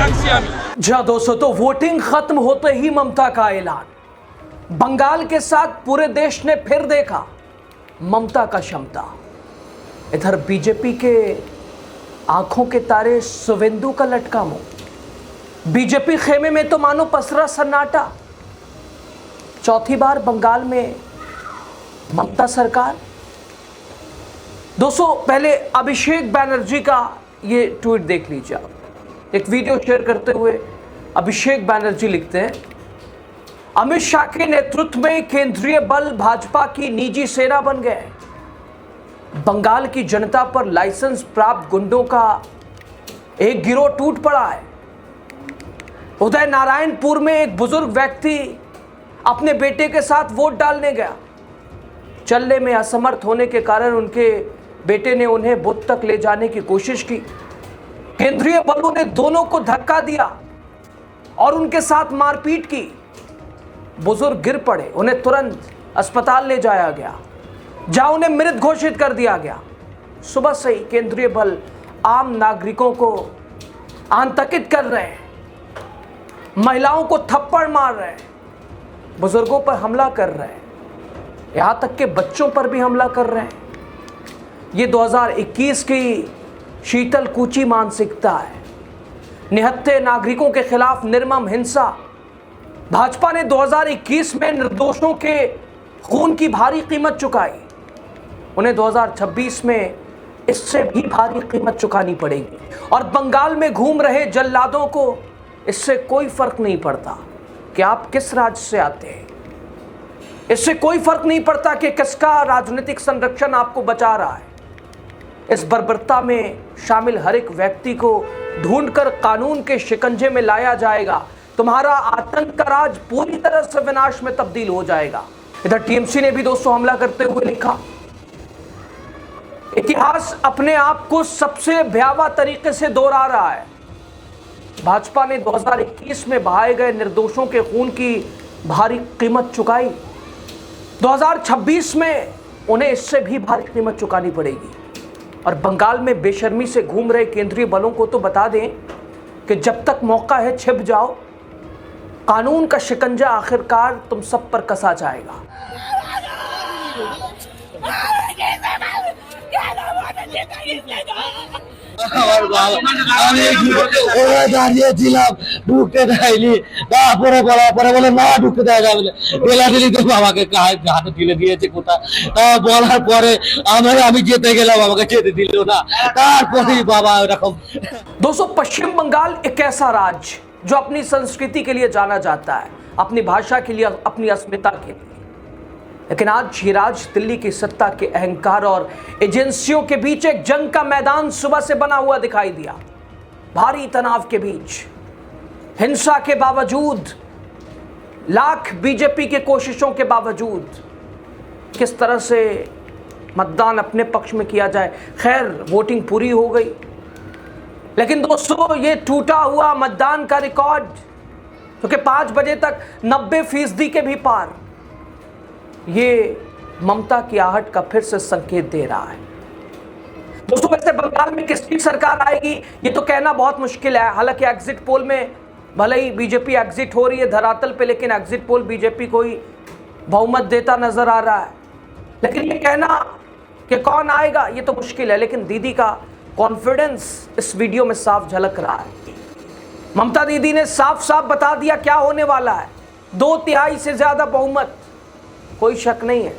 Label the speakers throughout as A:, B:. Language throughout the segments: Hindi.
A: जहाँ दोस्तों तो वोटिंग खत्म होते ही ममता का ऐलान। बंगाल के साथ पूरे देश ने फिर देखा ममता का क्षमता। इधर बीजेपी के आंखों के तारे शुवेंदु का लटका मुंह। बीजेपी खेमे में तो मानो पसरा सन्नाटा। चौथी बार बंगाल में ममता सरकार। दोस्तों पहले अभिषेक बैनर्जी का ये ट्वीट देख लीजिए आप। एक वीडियो शेयर करते हुए अभिषेक बैनर्जी लिखते हैं, अमित शाह के नेतृत्व में केंद्रीय बल भाजपा की निजी सेना बन गए। बंगाल की जनता पर लाइसेंस प्राप्त गुंडों का एक गिरोह टूट पड़ा है। उदय नारायणपुर में एक बुजुर्ग व्यक्ति अपने बेटे के साथ वोट डालने गया। चलने में असमर्थ होने के कारण उनके बेटे ने उन्हें बूथ तक ले जाने की कोशिश की। केंद्रीय बलों ने दोनों को धक्का दिया और उनके साथ मारपीट की। बुजुर्ग गिर पड़े, उन्हें तुरंत अस्पताल ले जाया गया, जहां उन्हें मृत घोषित कर दिया गया। सुबह से ही केंद्रीय बल आम नागरिकों को आतंकित कर रहे हैं, महिलाओं को थप्पड़ मार रहे हैं, बुजुर्गों पर हमला कर रहे हैं, यहां तक के बच्चों पर भी हमला कर रहे हैं। ये 2021 की शीतल कूची मानसिकता है। निहत्थे नागरिकों के खिलाफ निर्मम हिंसा। भाजपा ने 2021 में निर्दोषों के खून की भारी कीमत चुकाई। उन्हें 2026 में इससे भी भारी कीमत चुकानी पड़ेगी। और बंगाल में घूम रहे जल्लादों को इससे कोई फर्क नहीं पड़ता कि आप किस राज्य से आते हैं। इससे कोई फर्क नहीं पड़ता कि किसका राजनीतिक संरक्षण आपको बचा रहा है। इस बर्बरता में शामिल हर एक व्यक्ति को ढूंढकर कानून के शिकंजे में लाया जाएगा। तुम्हारा आतंक का राज पूरी तरह से विनाश में तब्दील हो जाएगा। इधर टीएमसी ने भी दोस्तों हमला करते हुए लिखा, इतिहास अपने आप को सबसे भयावह तरीके से दोहरा रहा है। भाजपा ने 2021 में बहाए गए निर्दोषों के खून की भारी कीमत चुकाई। 2026 में उन्हें इससे भी भारी कीमत चुकानी पड़ेगी। और बंगाल में बेशर्मी से घूम रहे केंद्रीय बलों को तो बता दें कि जब तक मौका है छिप जाओ। कानून का शिकंजा आखिरकार तुम सब पर कसा जाएगा।
B: দাঁড়িয়েছিলাম ঢুকতে দেয়নি, তারপরে পরে বলে না ঢুকতে দেয় না বলে বেলাদিলি তো আমাকে হাতে তুলে দিয়েছে কোথা। বলার পরে আমি যেতে গেলাম, আমাকে যেতে দিল না, তারপরেই বাবা এরকম।
A: दोस्तों पश्चिम बंगाल एक ऐसा राज्य जो अपनी संस्कृति के लिए जाना जाता है, अपनी भाषा के लिए, अपनी अस्मिता के लिए। लेकिन आज ये राज्य दिल्ली की सत्ता के अहंकार और एजेंसियों के बीच एक जंग का मैदान सुबह से बना हुआ दिखाई दिया। भारी तनाव के बीच, हिंसा के बावजूद, लाख बीजेपी के कोशिशों के बावजूद किस तरह से मतदान अपने पक्ष में किया जाए। खैर वोटिंग पूरी हो गई, लेकिन दोस्तों ये टूटा हुआ मतदान का रिकॉर्ड जो कि 5 बजे तक 90% के भी पार, ये ममता की आहट का फिर से संकेत दे रहा है। दोस्तों वैसे बंगाल में किसकी सरकार आएगी ये तो कहना बहुत मुश्किल है। हालांकि एग्जिट पोल में भले ही बीजेपी एग्जिट हो रही है धरातल पे, लेकिन एग्जिट पोल बीजेपी को ही बहुमत देता नजर आ रहा है। लेकिन ये कहना कि कौन आएगा ये तो मुश्किल है। लेकिन दीदी का कॉन्फिडेंस इस वीडियो में साफ झलक रहा है। ममता दीदी ने साफ साफ बता दिया क्या होने वाला है। 2/3 से ज्यादा बहुमत, कोई शक नहीं है।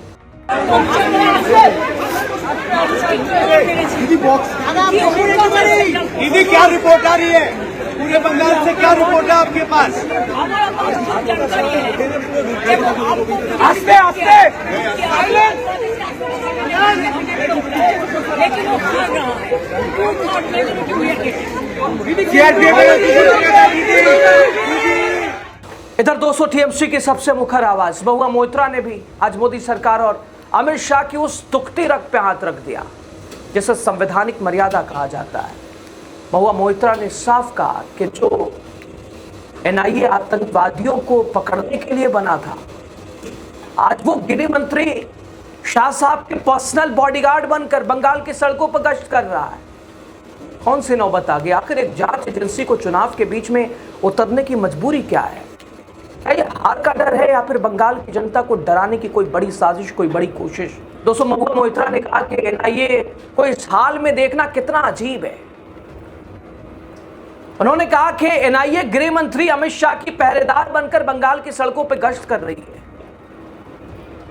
C: दीदी क्या रिपोर्ट आ रही है पूरे बंगाल से, क्या रिपोर्ट है आपके पास? आस्ते आस्ते
A: इधर दोस्तों टीएमसी की सबसे मुखर आवाज महुआ मोइत्रा ने भी आज मोदी सरकार और अमित शाह की उस दुखती रग पे हाथ रख दिया जिसे संवैधानिक मर्यादा कहा जाता है। महुआ मोइत्रा ने साफ कहा कि जो एनआईए आतंकवादियों को पकड़ने के लिए बना था, आज वो गृह मंत्री शाह साहब के पर्सनल बॉडीगार्ड बनकर बंगाल की सड़कों पर गश्त कर रहा है। कौन सी नौबत आ गई? आखिर एक जांच एजेंसी को चुनाव के बीच में उतरने की मजबूरी क्या है? क्या ये हार का डर है या फिर बंगाल की जनता को डराने की कोई बड़ी साजिश, कोई बड़ी कोशिश? दोस्तों, महुआ मोइत्रा ने कहा कि एनआईए को इस हाल में देखना कितना अजीब है। उन्होंने कहा कि एनआईए गृह मंत्री अमित शाह की पहरेदार बनकर बंगाल की सड़कों पर गश्त कर रही है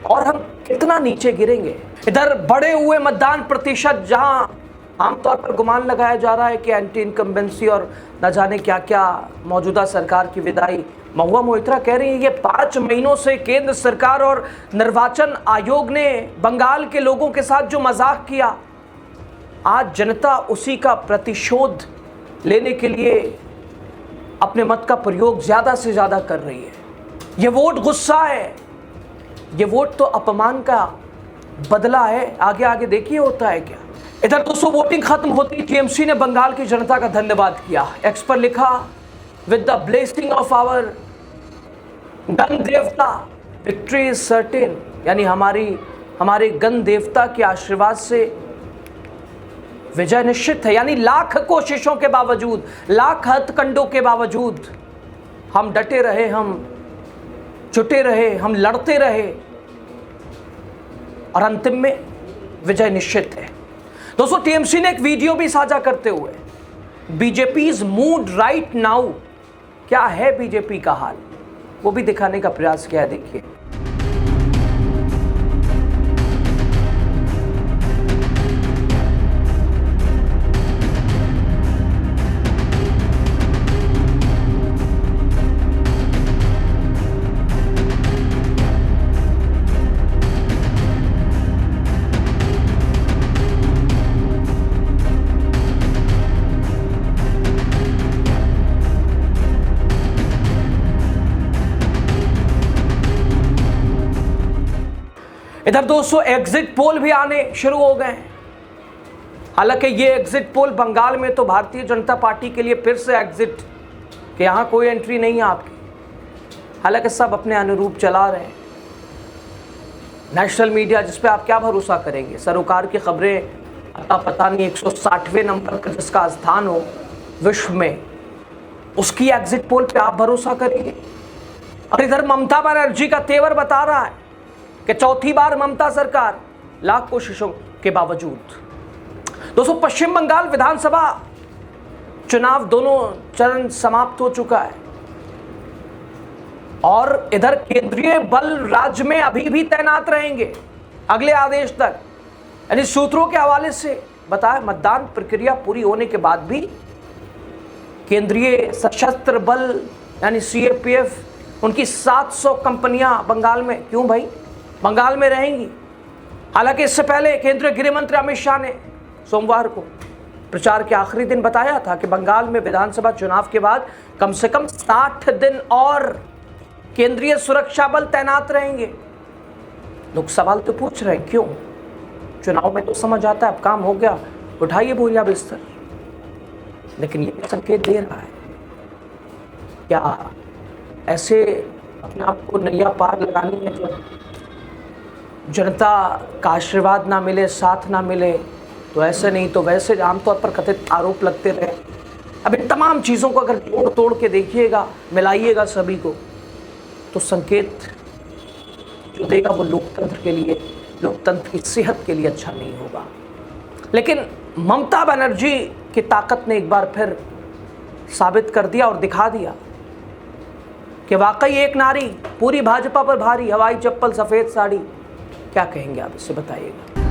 A: और हम कितना नीचे गिरेंगे। इधर बढ़े हुए मतदान प्रतिशत, जहां आमतौर पर गुमान लगाया जा रहा है कि एंटी इनकम्बेंसी और न जाने क्या क्या मौजूदा सरकार की विदाई, महुआ मोइत्रा कह रही है ये 5 महीनों से केंद्र सरकार और निर्वाचन आयोग ने बंगाल के लोगों के साथ जो मजाक किया, आज जनता उसी का प्रतिशोध लेने के लिए अपने मत का प्रयोग ज्यादा से ज्यादा कर रही है। ये वोट गुस्सा है, ये वोट तो अपमान का बदला है। आगे आगे देखिए होता है क्या। इधर दोस्तों, वोटिंग खत्म होती टीएमसी ने बंगाल की जनता का धन्यवाद किया। एक्स पर लिखा, with the blessing of our Gan Devta victory is certain, यानी हमारे गण देवता के आशीर्वाद से विजय निश्चित है। यानी लाख कोशिशों के बावजूद, लाख हथकंडों के बावजूद हम डटे रहे, हम जुटे रहे, हम लड़ते रहे और अंतिम में विजय निश्चित है। दोस्तों, टीएमसी ने एक वीडियो भी साझा करते हुए बीजेपीज मूड राइट नाउ, क्या है बीजेपी का हाल, वो भी दिखाने का प्रयास किया है। देखिए, इधर दोस्तों, एग्जिट पोल भी आने शुरू हो गए हैं। हालांकि ये एग्जिट पोल बंगाल में तो भारतीय जनता पार्टी के लिए फिर से एग्जिट, कि यहां कोई एंट्री नहीं है आपकी। हालांकि सब अपने अनुरूप चला रहे हैं। नेशनल मीडिया, जिस पे आप क्या भरोसा करेंगे? सरोकार की खबरें, पता नहीं 160वें नंबर पर जिसका स्थान हो विश्व में, उसकी एग्जिट पोल पे आप भरोसा करेंगे? और इधर ममता बनर्जी का तेवर बता रहा है कि चौथी बार ममता सरकार, लाख कोशिशों के बावजूद। दोस्तों, पश्चिम बंगाल विधानसभा चुनाव दोनों चरण समाप्त हो चुका है और इधर केंद्रीय बल राज्य में अभी भी तैनात रहेंगे अगले आदेश तक। यानी सूत्रों के हवाले से बताया, मतदान प्रक्रिया पूरी होने के बाद भी केंद्रीय सशस्त्र बल यानी सीएपीएफ, उनकी 700 कंपनियां बंगाल में, क्यों भाई, बंगाल में रहेंगी। हालांकि इससे पहले केंद्रीय गृह मंत्री अमित शाह ने सोमवार को प्रचार के आखिरी दिन बताया था कि बंगाल में विधानसभा चुनाव के बाद कम से कम 60 दिन और केंद्रीय सुरक्षा बल तैनात रहेंगे। लोग सवाल तो पूछ रहे हैं, क्यों? चुनाव में तो समझ आता है, अब काम हो गया, उठाइए बोरिया बिस्तर। लेकिन ये संकेत दे रहा है, क्या ऐसे अपने आप को नैया पार लगानी है जो जनता का आशीर्वाद ना मिले, साथ ना मिले, तो ऐसे नहीं तो वैसे आमतौर पर कथित आरोप लगते रहे। अब इन तमाम चीज़ों को अगर तोड़ तोड़ के देखिएगा, मिलाइएगा सभी को, तो संकेत जो देगा वो लोकतंत्र के लिए, लोकतंत्र की सेहत के लिए अच्छा नहीं होगा। लेकिन ममता बनर्जी की ताकत ने एक बार फिर साबित कर दिया और दिखा दिया कि वाकई एक नारी पूरी भाजपा पर भारी, हवाई चप्पल, सफ़ेद साड़ी, क्या कहेंगे आप, इससे बताइएगा।